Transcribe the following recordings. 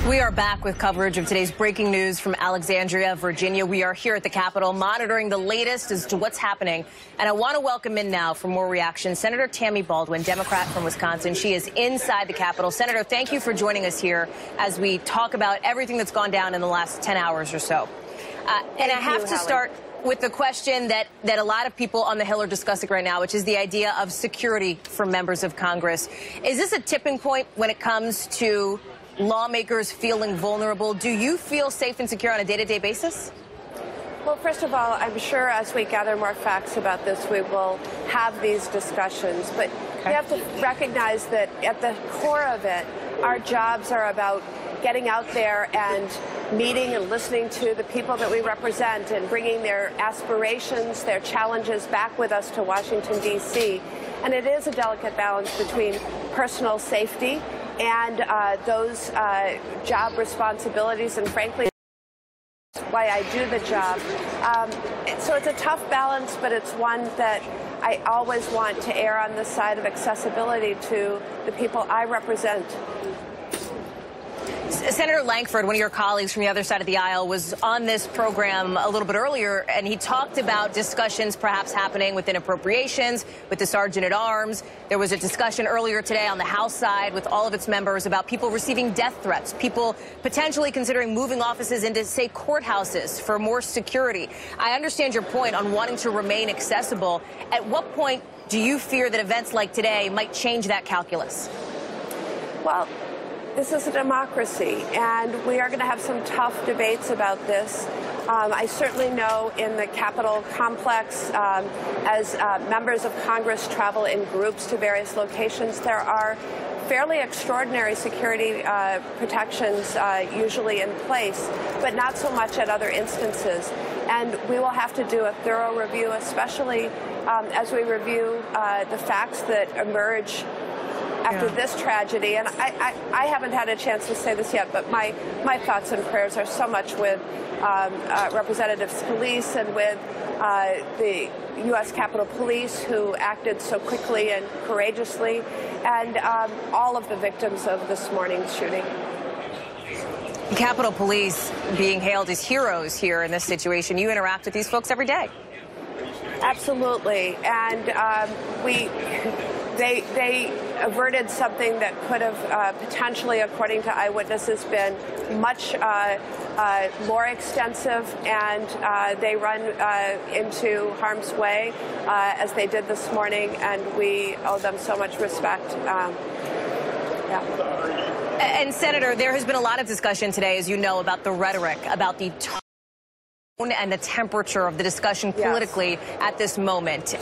We are back with coverage of today's breaking news from Alexandria, Virginia. We are here at the Capitol monitoring the latest as to what's happening. And I want to welcome in now for more reaction Senator Tammy Baldwin, Democrat from Wisconsin. She is inside the Capitol. Senator, thank you for joining us here as we talk about everything that's gone down in the last 10 hours or so. And I have to start with the question that a lot of people on the Hill are discussing right now, which is the idea of security for members of Congress. Is this a tipping point when it comes to lawmakers feeling vulnerable? Do you feel safe and secure on a day-to-day basis? Well, first of all, I'm sure as we gather more facts about this, we will have these discussions. But we have to recognize that at the core of it, our jobs are about getting out there and meeting and listening to the people that we represent and bringing their aspirations, their challenges back with us to Washington, D.C. And it is a delicate balance between personal safety and those job responsibilities, and frankly, why I do the job. So it's a tough balance, but it's one that I always want to err on the side of accessibility to the people I represent. Senator Lankford, one of your colleagues from the other side of the aisle, was on this program a little bit earlier, and he talked about discussions perhaps happening within appropriations with the Sergeant at Arms. There was a discussion earlier today on the House side with all of its members about people receiving death threats, people potentially considering moving offices into, say, courthouses for more security. I understand your point on wanting to remain accessible. At what point do you fear that events like today might change that calculus? Well, this is a democracy, and we are going to have some tough debates about this. I certainly know in the Capitol complex, as members of Congress travel in groups to various locations, there are fairly extraordinary security protections usually in place, but not so much at other instances. And we will have to do a thorough review, especially as we review the facts that emerge after this tragedy. And I haven't had a chance to say this yet, but my thoughts and prayers are so much with Representative Scalise and with the U.S. Capitol Police, who acted so quickly and courageously, and all of the victims of this morning's shooting. Capitol Police being hailed as heroes here in this situation. You interact with these folks every day. Absolutely. And they averted something that could have potentially, according to eyewitnesses, been much more extensive, and they run into harm's way as they did this morning, and we owe them so much respect. And Senator, there has been a lot of discussion today, as you know, about the rhetoric, about the tone and the temperature of the discussion politically at this moment.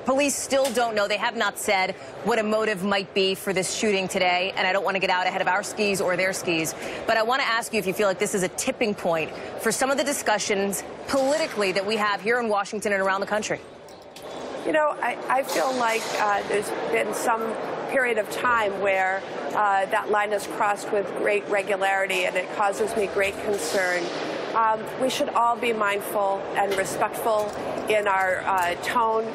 Police still don't know. They have not said what a motive might be for this shooting today, and I don't want to get out ahead of our skis or their skis. But I want to ask you if you feel like this is a tipping point for some of the discussions politically that we have here in Washington and around the country. You know, I feel like there's been some period of time where that line is crossed with great regularity, and it causes me great concern. We should all be mindful and respectful in our tone.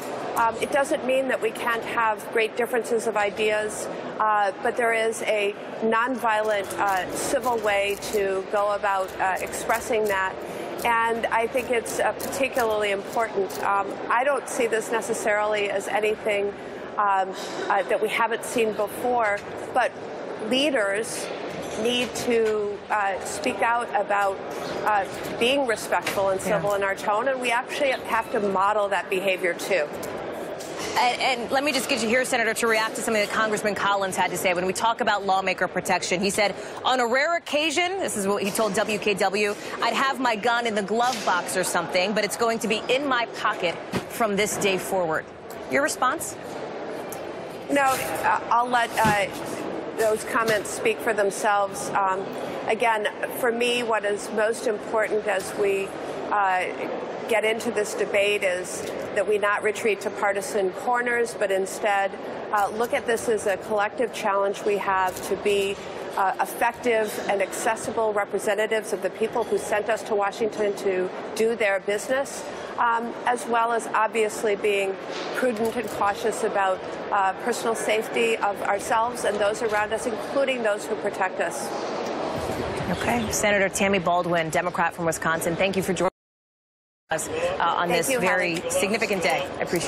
It doesn't mean that we can't have great differences of ideas, but there is a nonviolent, civil way to go about expressing that. And I think it's particularly important. I don't see this necessarily as anything that we haven't seen before, but leaders need to speak out about being respectful and civil in our tone, and we actually have to model that behavior too. And let me just get you here, Senator, to react to something that Congressman Collins had to say when we talk about lawmaker protection. He said, on a rare occasion, this is what he told WKW, I'd have my gun in the glove box or something, but it's going to be in my pocket from this day forward. Your response? No, I'll let those comments speak for themselves. Again, for me, what is most important as we get into this debate is that we not retreat to partisan corners, but instead look at this as a collective challenge we have to be effective and accessible representatives of the people who sent us to Washington to do their business, as well as obviously being prudent and cautious about personal safety of ourselves and those around us, including those who protect us. Okay. Senator Tammy Baldwin, Democrat from Wisconsin, thank you for joining us on this very significant day. I appreciate it.